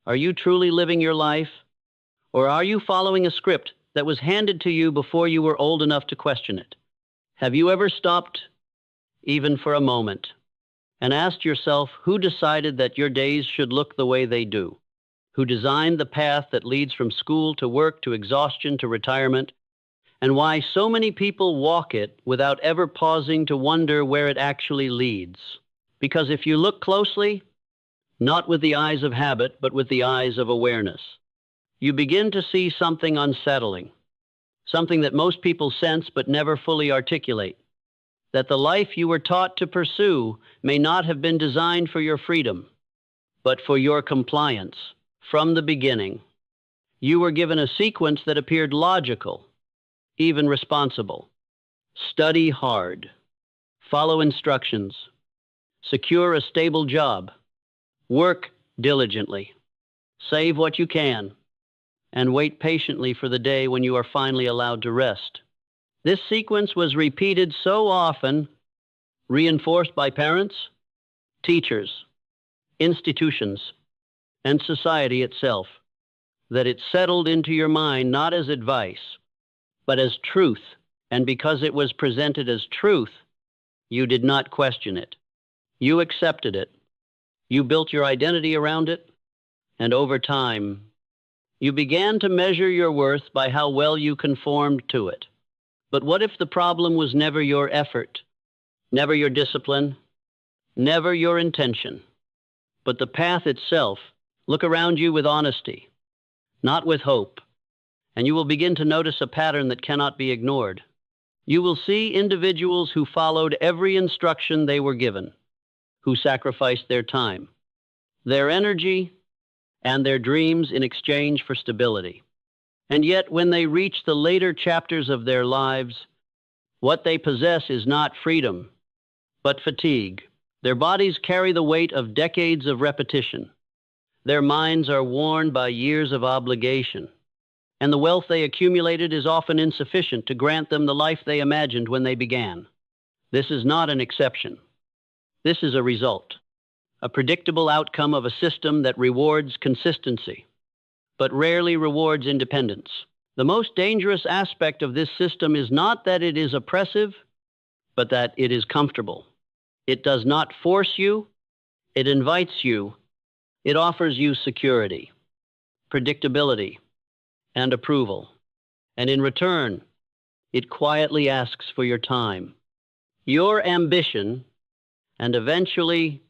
Are you truly living your life? Or are you following a script that was handed to you before you were old enough to question it? Have you ever stopped, even for a moment, and asked yourself who decided that your days should look the way they do? Who designed the path that leads from school to work to exhaustion to retirement? And why so many people walk it without ever pausing to wonder where it actually leads? Because if you look closely, not with the eyes of habit, but with the eyes of awareness, you begin to see something unsettling, something that most people sense but never fully articulate, that the life you were taught to pursue may not have been designed for your freedom, but for your compliance. From the beginning, you were given a sequence that appeared logical, even responsible. Study hard, follow instructions, secure a stable job, work diligently, save what you can, and wait patiently for the day when you are finally allowed to rest. This sequence was repeated so often, reinforced by parents, teachers, institutions, and society itself, that it settled into your mind not as advice, but as truth. And because it was presented as truth, you did not question it. You accepted it. You built your identity around it, and over time, you began to measure your worth by how well you conformed to it. But what if the problem was never your effort, never your discipline, never your intention, but the path itself? Look around you with honesty, not with hope, and you will begin to notice a pattern that cannot be ignored. You will see individuals who followed every instruction they were given, who sacrificed their time, their energy, and their dreams in exchange for stability. And yet, when they reach the later chapters of their lives, what they possess is not freedom, but fatigue. Their bodies carry the weight of decades of repetition. Their minds are worn by years of obligation, and the wealth they accumulated is often insufficient to grant them the life they imagined when they began. This is not an exception. This is a result, a predictable outcome of a system that rewards consistency, but rarely rewards independence. The most dangerous aspect of this system is not that it is oppressive, but that it is comfortable. It does not force you, it invites you. It offers you security, predictability, and approval. And in return, it quietly asks for your time, your ambition, and eventually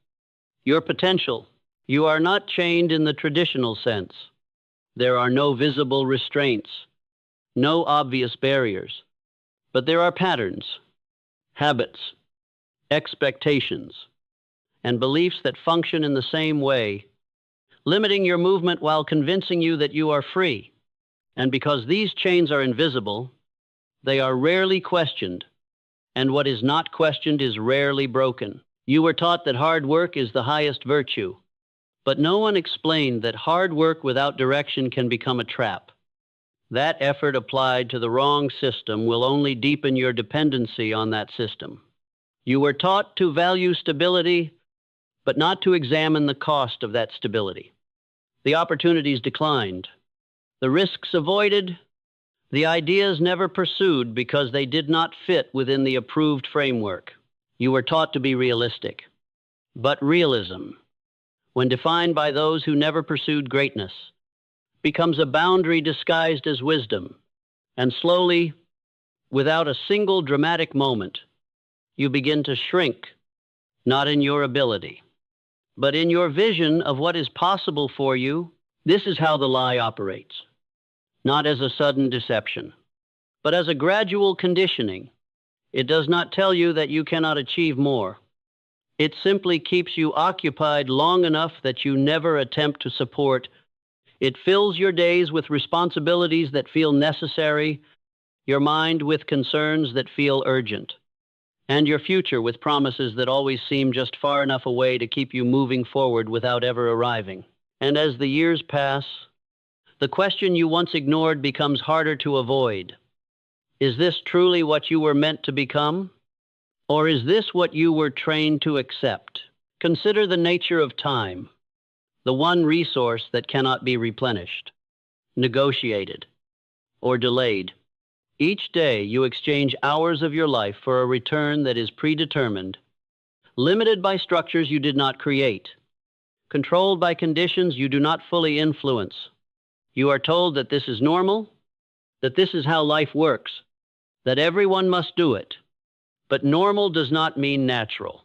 your potential. You are not chained in the traditional sense. There are no visible restraints, no obvious barriers, but there are patterns, habits, expectations, and beliefs that function in the same way, limiting your movement while convincing you that you are free. And because these chains are invisible, they are rarely questioned, and what is not questioned is rarely broken. You were taught that hard work is the highest virtue, but no one explained that hard work without direction can become a trap. That effort applied to the wrong system will only deepen your dependency on that system. You were taught to value stability, but not to examine the cost of that stability. The opportunities declined, the risks avoided, the ideas never pursued because they did not fit within the approved framework. You were taught to be realistic, but realism, when defined by those who never pursued greatness, becomes a boundary disguised as wisdom, and slowly, without a single dramatic moment, you begin to shrink, not in your ability, but in your vision of what is possible for you. This is how the lie operates, not as a sudden deception, but as a gradual conditioning. It does not tell you that you cannot achieve more. It simply keeps you occupied long enough that you never attempt to support. It fills your days with responsibilities that feel necessary, your mind with concerns that feel urgent, and your future with promises that always seem just far enough away to keep you moving forward without ever arriving. And as the years pass, the question you once ignored becomes harder to avoid. Is this truly what you were meant to become? Or is this what you were trained to accept? Consider the nature of time. the one resource that cannot be replenished, negotiated, or delayed. Each day you exchange hours of your life for a return that is predetermined, limited by structures you did not create, controlled by conditions you do not fully influence. You are told that this is normal, that this is how life works, that everyone must do it. But normal does not mean natural,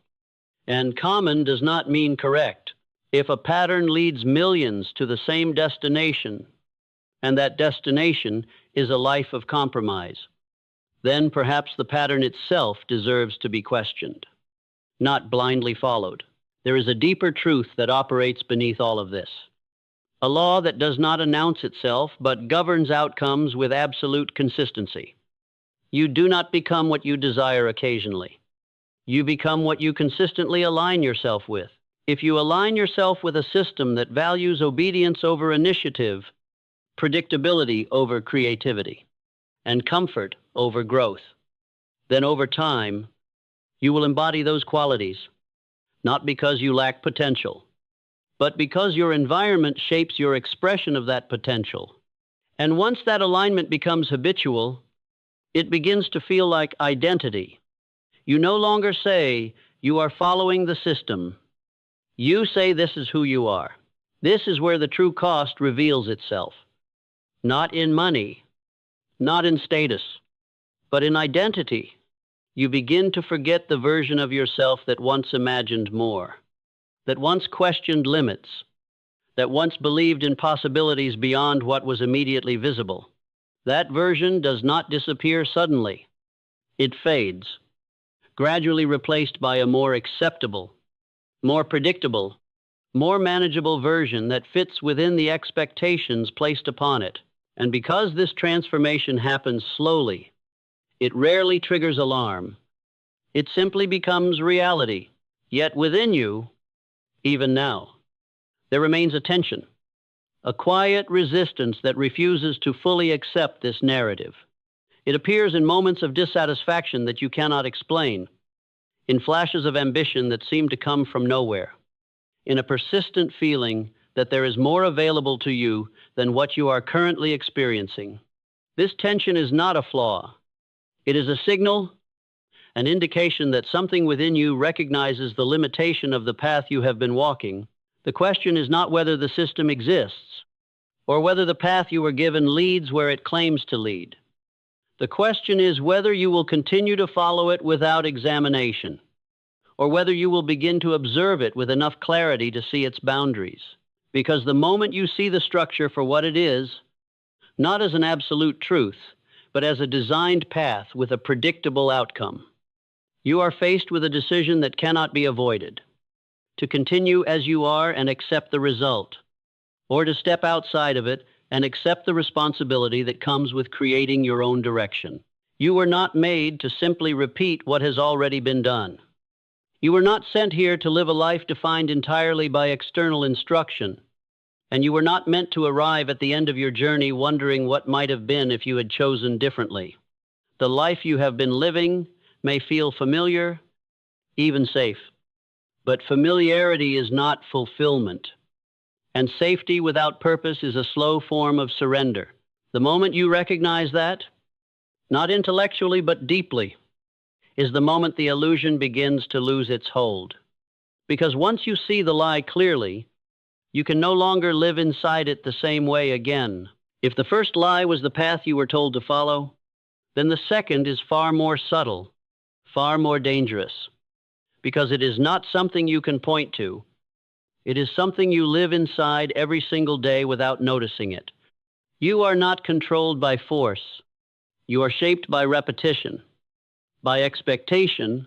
and common does not mean correct. If a pattern leads millions to the same destination, and that destination is a life of compromise, then perhaps the pattern itself deserves to be questioned, not blindly followed. There is a deeper truth that operates beneath all of this, a law that does not announce itself but governs outcomes with absolute consistency. You do not become what you desire occasionally. You become what you consistently align yourself with. If you align yourself with a system that values obedience over initiative, predictability over creativity, and comfort over growth, then over time, you will embody those qualities, not because you lack potential, but because your environment shapes your expression of that potential. And once that alignment becomes habitual, it begins to feel like identity. You no longer say you are following the system. You say this is who you are. This is where the true cost reveals itself. Not in money, not in status, but in identity. You begin to forget the version of yourself that once imagined more, that once questioned limits, that once believed in possibilities beyond what was immediately visible. That version does not disappear suddenly. It fades, gradually replaced by a more acceptable, more predictable, more manageable version that fits within the expectations placed upon it. And because this transformation happens slowly, it rarely triggers alarm. It simply becomes reality. Yet within you, even now, there remains a tension, a quiet resistance that refuses to fully accept this narrative. It appears in moments of dissatisfaction that you cannot explain, in flashes of ambition that seem to come from nowhere, in a persistent feeling that there is more available to you than what you are currently experiencing. This tension is not a flaw. It is a signal, an indication that something within you recognizes the limitation of the path you have been walking. The question is not whether the system exists, or whether the path you were given leads where it claims to lead. The question is whether you will continue to follow it without examination, or whether you will begin to observe it with enough clarity to see its boundaries. Because the moment you see the structure for what it is, not as an absolute truth, but as a designed path with a predictable outcome, you are faced with a decision that cannot be avoided: to continue as you are and accept the result, or to step outside of it and accept the responsibility that comes with creating your own direction. You were not made to simply repeat what has already been done. You were not sent here to live a life defined entirely by external instruction, and you were not meant to arrive at the end of your journey wondering what might have been if you had chosen differently. The life you have been living may feel familiar, even safe, but familiarity is not fulfillment, and safety without purpose is a slow form of surrender. The moment you recognize that, not intellectually but deeply, is the moment the illusion begins to lose its hold. Because once you see the lie clearly, you can no longer live inside it the same way again. If the first lie was the path you were told to follow, then the second is far more subtle, far more dangerous, because it is not something you can point to. It is something you live inside every single day without noticing it. You are not controlled by force. You are shaped by repetition, by expectation,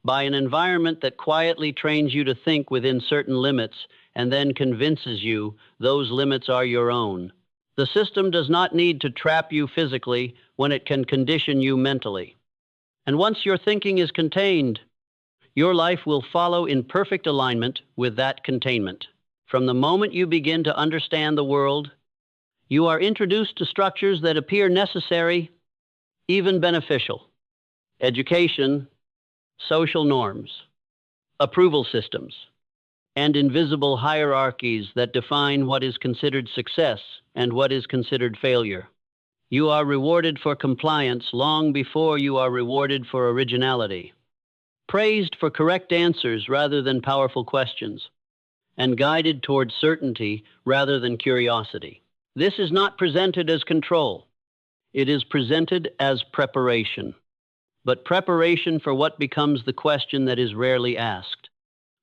by an environment that quietly trains you to think within certain limits and then convinces you those limits are your own. The system does not need to trap you physically when it can condition you mentally. And once your thinking is contained, your life will follow in perfect alignment with that containment. From the moment you begin to understand the world, you are introduced to structures that appear necessary, even beneficial. Education, social norms, approval systems, and invisible hierarchies that define what is considered success and what is considered failure. You are rewarded for compliance long before you are rewarded for originality, praised for correct answers rather than powerful questions, and guided toward certainty rather than curiosity. This is not presented as control. It is presented as preparation, but preparation for what becomes the question that is rarely asked,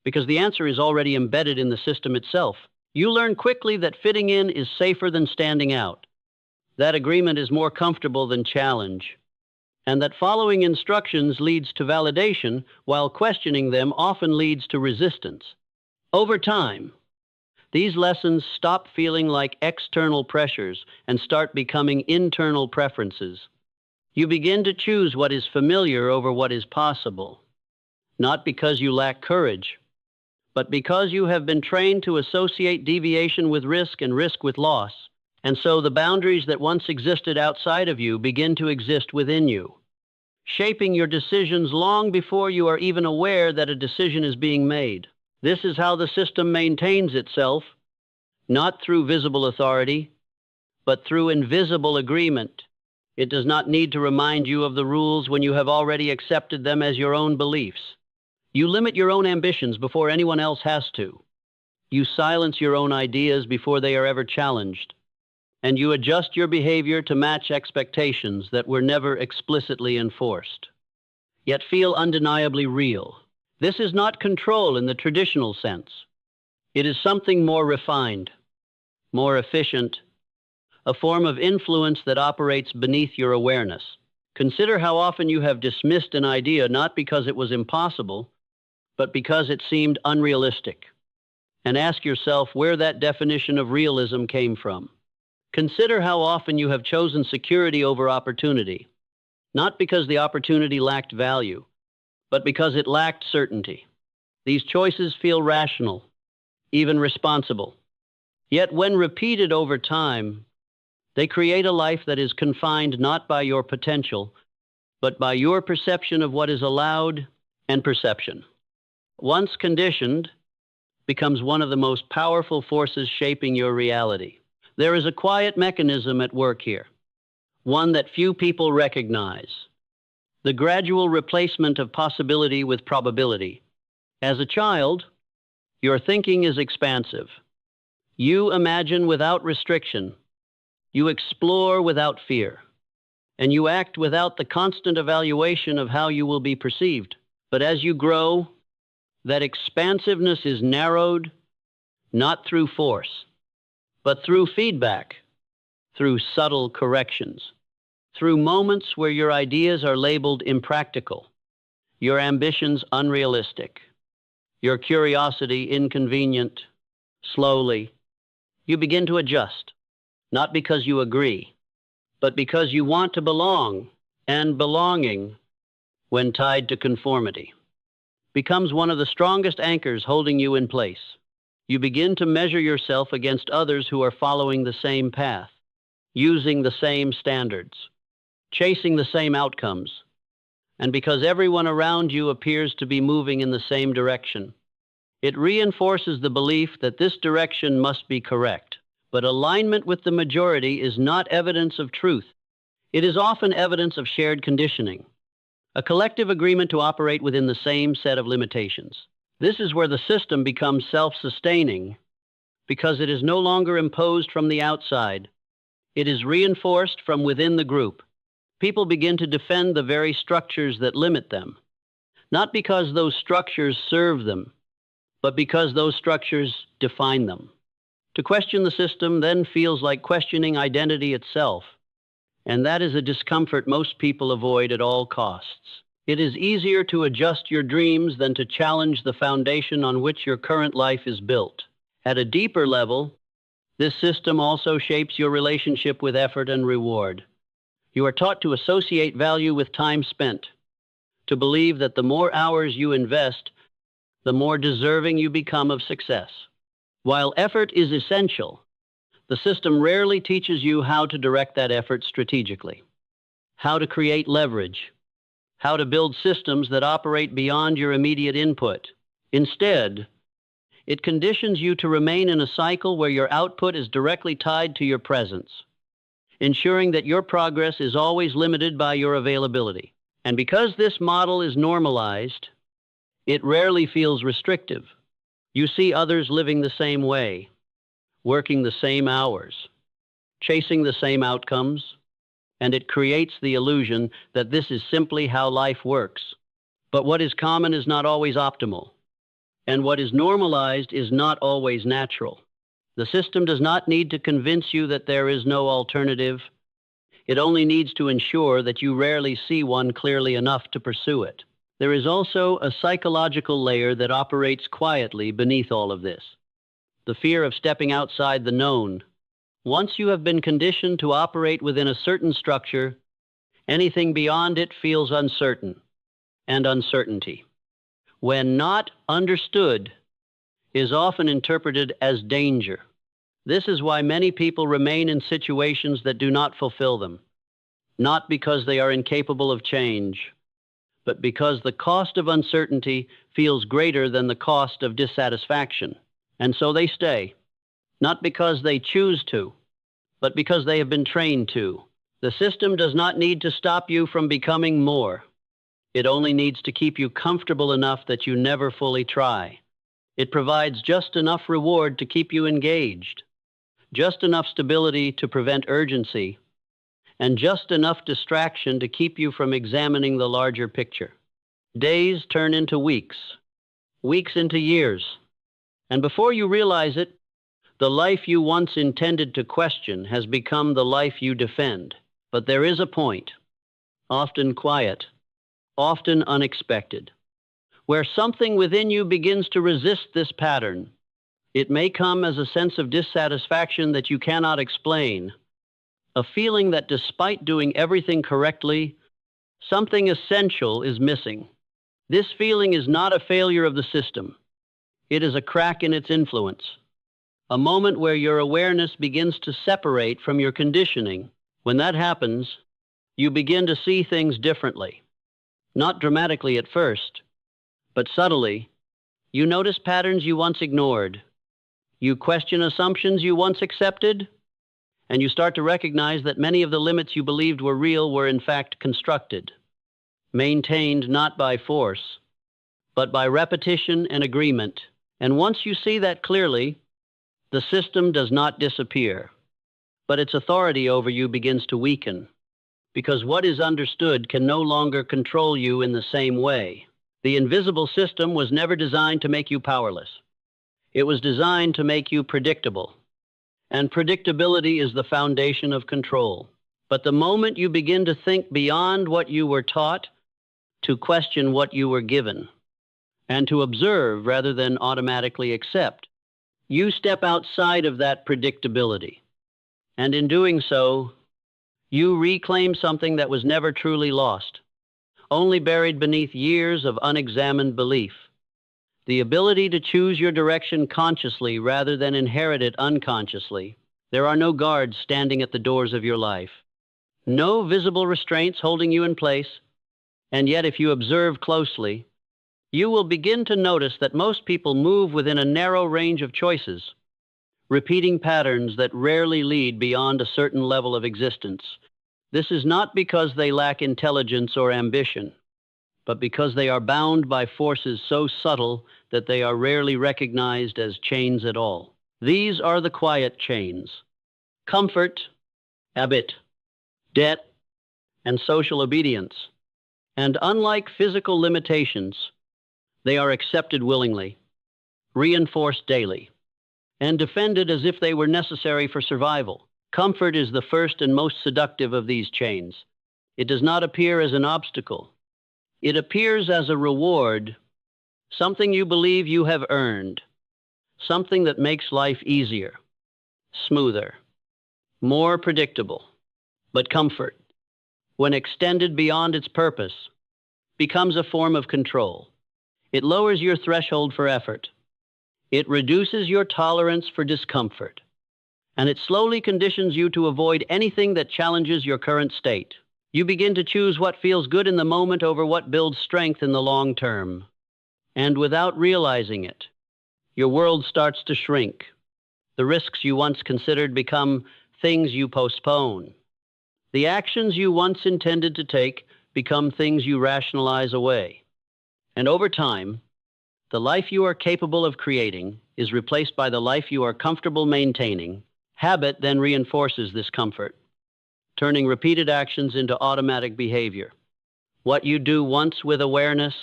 because the answer is already embedded in the system itself. You learn quickly that fitting in is safer than standing out, that agreement is more comfortable than challenge, and that following instructions leads to validation, while questioning them often leads to resistance. Over time, these lessons stop feeling like external pressures and start becoming internal preferences. You begin to choose what is familiar over what is possible, not because you lack courage, but because you have been trained to associate deviation with risk and risk with loss. And so the boundaries that once existed outside of you begin to exist within you, shaping your decisions long before you are even aware that a decision is being made. This is how the system maintains itself, not through visible authority, but through invisible agreement. It does not need to remind you of the rules when you have already accepted them as your own beliefs. You limit your own ambitions before anyone else has to. You silence your own ideas before they are ever challenged. And you adjust your behavior to match expectations that were never explicitly enforced, yet feel undeniably real. This is not control in the traditional sense. It is something more refined, more efficient, a form of influence that operates beneath your awareness. Consider how often you have dismissed an idea not because it was impossible, but because it seemed unrealistic. And ask yourself where that definition of realism came from. Consider how often you have chosen security over opportunity, not because the opportunity lacked value, but because it lacked certainty. These choices feel rational, even responsible. Yet when repeated over time, they create a life that is confined not by your potential, but by your perception of what is allowed, and perception, once conditioned, becomes one of the most powerful forces shaping your reality. There is a quiet mechanism at work here, one that few people recognize: the gradual replacement of possibility with probability. As a child, your thinking is expansive. You imagine without restriction. You explore without fear. And you act without the constant evaluation of how you will be perceived. But as you grow, that expansiveness is narrowed, not through force, but through feedback, through subtle corrections, through moments where your ideas are labeled impractical, your ambitions unrealistic, your curiosity inconvenient. Slowly, you begin to adjust, not because you agree, but because you want to belong, and belonging, when tied to conformity, becomes one of the strongest anchors holding you in place. You begin to measure yourself against others who are following the same path, using the same standards, chasing the same outcomes. And because everyone around you appears to be moving in the same direction, it reinforces the belief that this direction must be correct. But alignment with the majority is not evidence of truth. It is often evidence of shared conditioning, a collective agreement to operate within the same set of limitations. This is where the system becomes self-sustaining, because it is no longer imposed from the outside. It is reinforced from within the group. People begin to defend the very structures that limit them, not because those structures serve them, but because those structures define them. To question the system then feels like questioning identity itself, and that is a discomfort most people avoid at all costs. It is easier to adjust your dreams than to challenge the foundation on which your current life is built. At a deeper level, this system also shapes your relationship with effort and reward. You are taught to associate value with time spent, to believe that the more hours you invest, the more deserving you become of success. While effort is essential, the system rarely teaches you how to direct that effort strategically, how to create leverage, how to build systems that operate beyond your immediate input. Instead, It conditions you to remain in a cycle where your output is directly tied to your presence, ensuring that your progress is always limited by your availability. And because this model is normalized, it rarely feels restrictive. You see others living the same way, working the same hours, chasing the same outcomes, and it creates the illusion that this is simply how life works. But what is common is not always optimal, and what is normalized is not always natural. The system does not need to convince you that there is no alternative. It only needs to ensure that you rarely see one clearly enough to pursue it. There is also a psychological layer that operates quietly beneath all of this. The fear of stepping outside the known. Once you have been conditioned to operate within a certain structure, anything beyond it feels uncertain, and uncertainty, when not understood, is often interpreted as danger. This is why many people remain in situations that do not fulfill them, not because they are incapable of change, but because the cost of uncertainty feels greater than the cost of dissatisfaction. And so they stay, not because they choose to, but because they have been trained to. The system does not need to stop you from becoming more. It only needs to keep you comfortable enough that you never fully try. It provides just enough reward to keep you engaged, just enough stability to prevent urgency, and just enough distraction to keep you from examining the larger picture. Days turn into weeks, weeks into years, and before you realize it, the life you once intended to question has become the life you defend. But there is a point, often quiet, often unexpected, where something within you begins to resist this pattern. It may come as a sense of dissatisfaction that you cannot explain, a feeling that despite doing everything correctly, something essential is missing. This feeling is not a failure of the system. It is a crack in its influence, a moment where your awareness begins to separate from your conditioning. When that happens, you begin to see things differently. Not dramatically at first, but subtly. You notice patterns you once ignored. You question assumptions you once accepted, and you start to recognize that many of the limits you believed were real were in fact constructed, maintained not by force, but by repetition and agreement. And once you see that clearly, the system does not disappear, but its authority over you begins to weaken, because what is understood can no longer control you in the same way. The invisible system was never designed to make you powerless. It was designed to make you predictable. And predictability is the foundation of control. But the moment you begin to think beyond what you were taught, to question what you were given, and to observe rather than automatically accept, you step outside of that predictability. And in doing so, you reclaim something that was never truly lost, only buried beneath years of unexamined belief. The ability to choose your direction consciously rather than inherit it unconsciously. There are no guards standing at the doors of your life, no visible restraints holding you in place, and yet if you observe closely, you will begin to notice that most people move within a narrow range of choices, repeating patterns that rarely lead beyond a certain level of existence. This is not because they lack intelligence or ambition, but because they are bound by forces so subtle that they are rarely recognized as chains at all. These are the quiet chains: comfort, habit, debt, and social obedience. And unlike physical limitations, they are accepted willingly, reinforced daily, and defended as if they were necessary for survival. Comfort is the first and most seductive of these chains. It does not appear as an obstacle. It appears as a reward, something you believe you have earned, something that makes life easier, smoother, more predictable. But comfort, when extended beyond its purpose, becomes a form of control. It lowers your threshold for effort. It reduces your tolerance for discomfort, and it slowly conditions you to avoid anything that challenges your current state. You begin to choose what feels good in the moment over what builds strength in the long term. And without realizing it, Your world starts to shrink. The risks you once considered become things you postpone. The actions you once intended to take become things you rationalize away. And over time, the life you are capable of creating is replaced by the life you are comfortable maintaining. Habit then reinforces this comfort, turning repeated actions into automatic behavior. What you do once with awareness,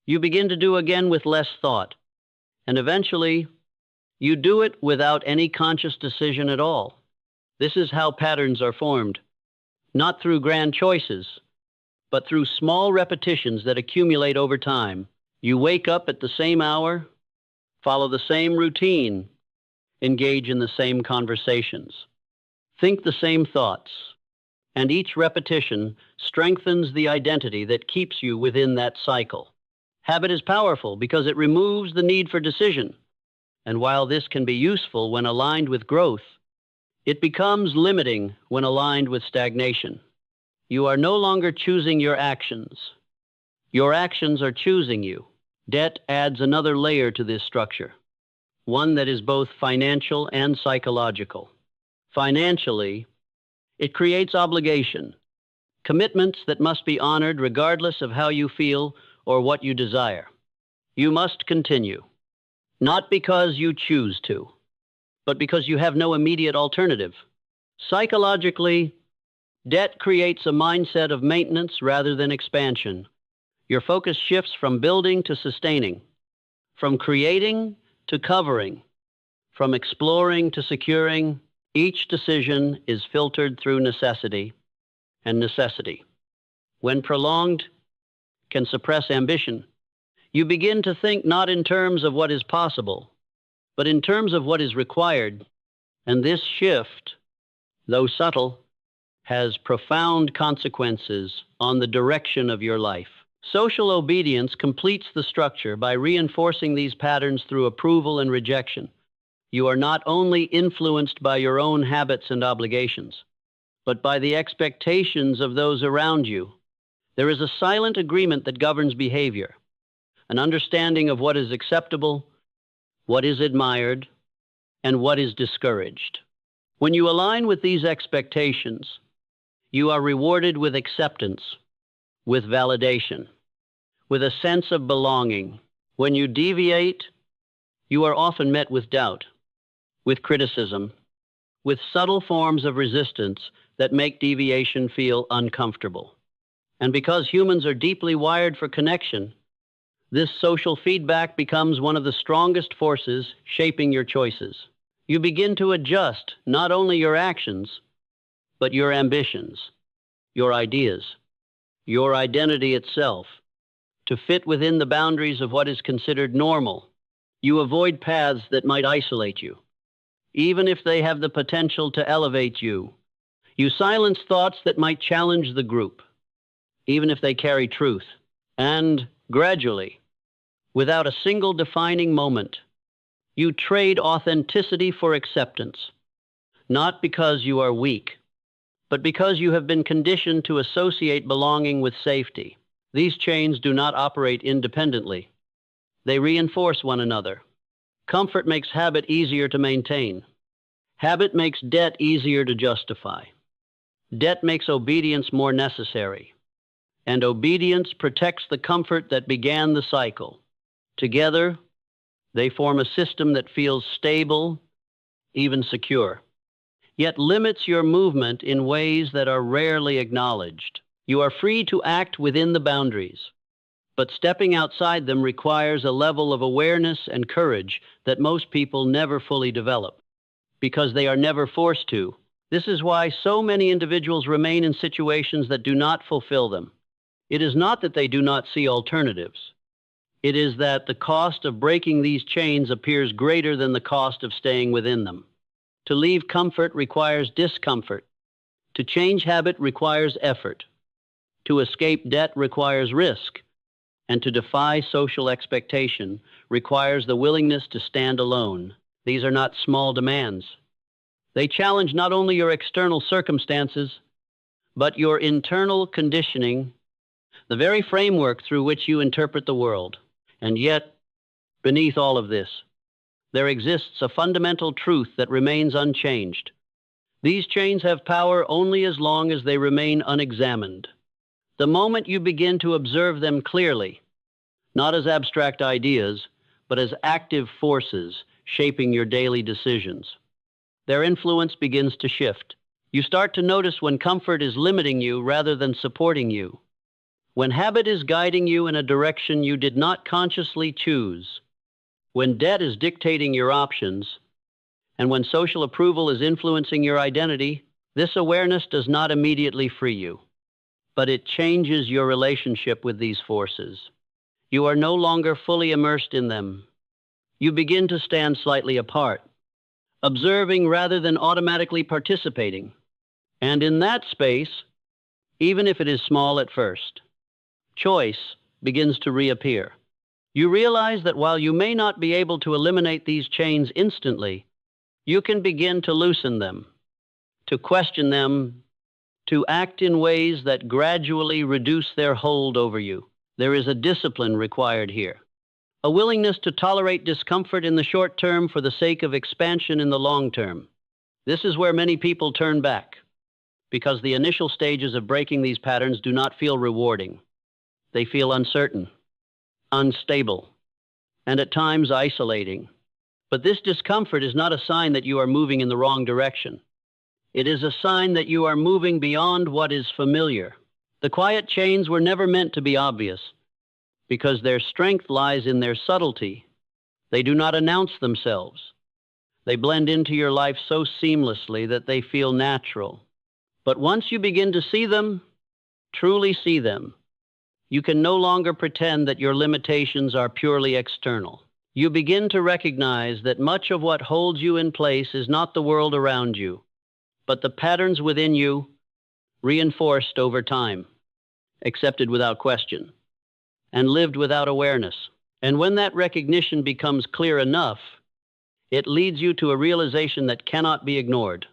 you begin to do again with less thought. And eventually, you do it without any conscious decision at all. This is how patterns are formed, not through grand choices, but through small repetitions that accumulate over time. You wake up at the same hour, follow the same routine, engage in the same conversations, think the same thoughts, and each repetition strengthens the identity that keeps you within that cycle. Habit is powerful because it removes the need for decision, and while this can be useful when aligned with growth, it becomes limiting when aligned with stagnation. You are no longer choosing your actions. Your actions are choosing you. Debt adds another layer to this structure, one that is both financial and psychological. Financially, it creates obligation, commitments that must be honored regardless of how you feel or what you desire. You must continue, not because you choose to, but because you have no immediate alternative. Psychologically, debt creates a mindset of maintenance rather than expansion. Your focus shifts from building to sustaining, from creating to covering, from exploring to securing. Each decision is filtered through necessity, and necessity, when prolonged, can suppress ambition. You begin to think not in terms of what is possible, but in terms of what is required. And this shift, though subtle, has profound consequences on the direction of your life. Social obedience completes the structure by reinforcing these patterns through approval and rejection. You are not only influenced by your own habits and obligations, but by the expectations of those around you. There is a silent agreement that governs behavior, an understanding of what is acceptable, what is admired, and what is discouraged. When you align with these expectations, you are rewarded with acceptance, with validation, with a sense of belonging. When you deviate, you are often met with doubt, with criticism, with subtle forms of resistance that make deviation feel uncomfortable. And because humans are deeply wired for connection, this social feedback becomes one of the strongest forces shaping your choices. You begin to adjust not only your actions, but your ambitions, your ideas, your identity itself, to fit within the boundaries of what is considered normal. You avoid paths that might isolate you, even if they have the potential to elevate you. You silence thoughts that might challenge the group, even if they carry truth. And gradually, without a single defining moment, you trade authenticity for acceptance, not because you are weak, but because you have been conditioned to associate belonging with safety. These chains do not operate independently. They reinforce one another. Comfort makes habit easier to maintain. Habit makes debt easier to justify. Debt makes obedience more necessary. And obedience protects the comfort that began the cycle. Together, they form a system that feels stable, even secure, yet limits your movement in ways that are rarely acknowledged. You are free to act within the boundaries, but stepping outside them requires a level of awareness and courage that most people never fully develop, because they are never forced to. This is why so many individuals remain in situations that do not fulfill them. It is not that they do not see alternatives. It is that the cost of breaking these chains appears greater than the cost of staying within them. To leave comfort requires discomfort. To change habit requires effort. To escape debt requires risk. And to defy social expectation requires the willingness to stand alone. These are not small demands. They challenge not only your external circumstances, but your internal conditioning, the very framework through which you interpret the world. And yet, beneath all of this, there exists a fundamental truth that remains unchanged. These chains have power only as long as they remain unexamined. The moment you begin to observe them clearly, not as abstract ideas, but as active forces shaping your daily decisions, their influence begins to shift. You start to notice when comfort is limiting you rather than supporting you, when habit is guiding you in a direction you did not consciously choose, when debt is dictating your options, and when social approval is influencing your identity. This awareness does not immediately free you, but it changes your relationship with these forces. You are no longer fully immersed in them. You begin to stand slightly apart, observing rather than automatically participating. And in that space, even if it is small at first, choice begins to reappear. You realize that while you may not be able to eliminate these chains instantly, you can begin to loosen them, to question them, to act in ways that gradually reduce their hold over you. There is a discipline required here, a willingness to tolerate discomfort in the short term for the sake of expansion in the long term. This is where many people turn back, because the initial stages of breaking these patterns do not feel rewarding. They feel uncertain, unstable, and at times isolating. But this discomfort is not a sign that you are moving in the wrong direction. It is a sign that you are moving beyond what is familiar. The quiet chains were never meant to be obvious, because their strength lies in their subtlety. They do not announce themselves. They blend into your life so seamlessly that they feel natural. But once you begin to see them, truly see them, you can no longer pretend that your limitations are purely external. You begin to recognize that much of what holds you in place is not the world around you, but the patterns within you, reinforced over time, accepted without question, and lived without awareness. And when that recognition becomes clear enough, it leads you to a realization that cannot be ignored,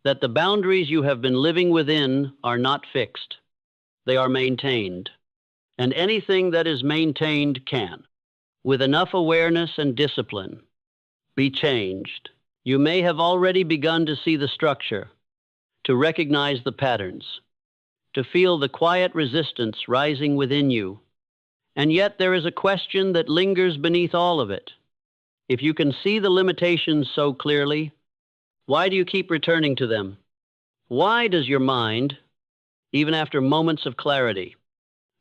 that the boundaries you have been living within are not fixed. They are maintained. And anything that is maintained can, with enough awareness and discipline, be changed. You may have already begun to see the structure, to recognize the patterns, to feel the quiet resistance rising within you. And yet there is a question that lingers beneath all of it. If you can see the limitations so clearly, why do you keep returning to them? Why does your mind, even after moments of clarity,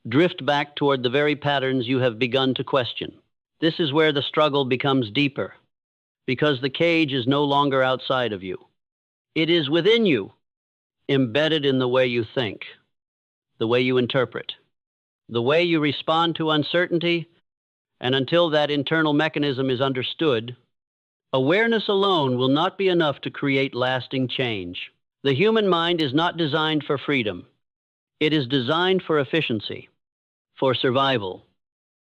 drift back toward the very patterns you have begun to question? This is where the struggle becomes deeper, because the cage is no longer outside of you. It is within you, embedded in the way you think, the way you interpret, the way you respond to uncertainty. And until that internal mechanism is understood, awareness alone will not be enough to create lasting change. The human mind is not designed for freedom. It is designed for efficiency, for survival,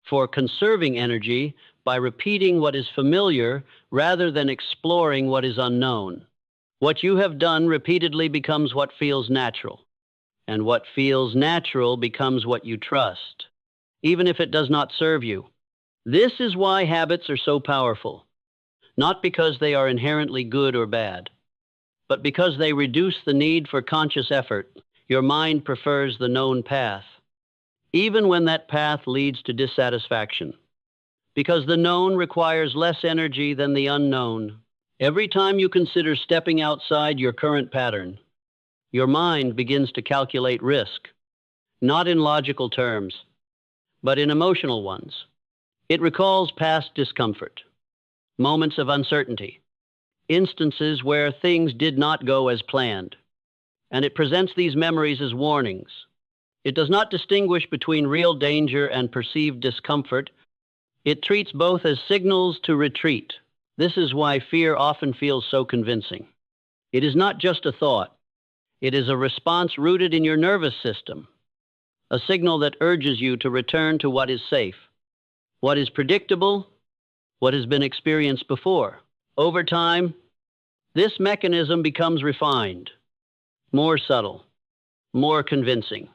for conserving energy by repeating what is familiar rather than exploring what is unknown. What you have done repeatedly becomes what feels natural, and what feels natural becomes what you trust, even if it does not serve you. This is why habits are so powerful, not because they are inherently good or bad, but because they reduce the need for conscious effort. Your mind prefers the known path, even when that path leads to dissatisfaction, because the known requires less energy than the unknown. Every time you consider stepping outside your current pattern, your mind begins to calculate risk, not in logical terms, but in emotional ones. It recalls past discomfort, moments of uncertainty, instances where things did not go as planned, and it presents these memories as warnings. It does not distinguish between real danger and perceived discomfort. It treats both as signals to retreat. This is why fear often feels so convincing. It is not just a thought. It is a response rooted in your nervous system, a signal that urges you to return to what is safe, what is predictable, what has been experienced before. Over time, this mechanism becomes refined, more subtle, more convincing.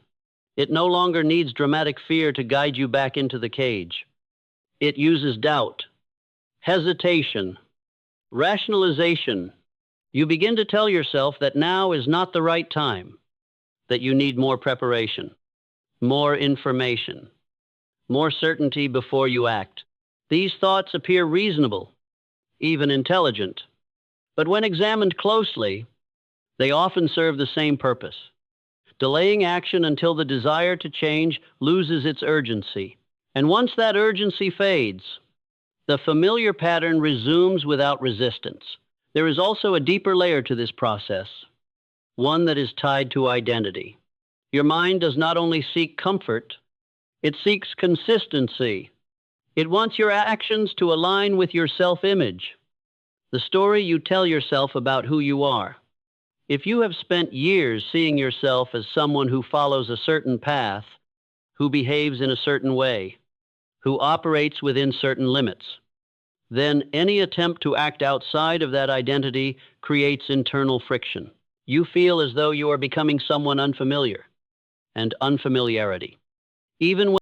It no longer needs dramatic fear to guide you back into the cage. It uses doubt, hesitation, Rationalization. You begin to tell yourself that now is not the right time, that you need more preparation, more information, more certainty before you act. These thoughts appear reasonable, even intelligent, but when examined closely, they often serve the same purpose. Delaying action until the desire to change loses its urgency. And once that urgency fades, the familiar pattern resumes without resistance. There is also a deeper layer to this process, one that is tied to identity. Your mind does not only seek comfort, it seeks consistency. It wants your actions to align with your self-image, the story you tell yourself about who you are. If you have spent years seeing yourself as someone who follows a certain path, who behaves in a certain way, who operates within certain limits, then any attempt to act outside of that identity creates internal friction. You feel as though you are becoming someone unfamiliar, and unfamiliarity, even when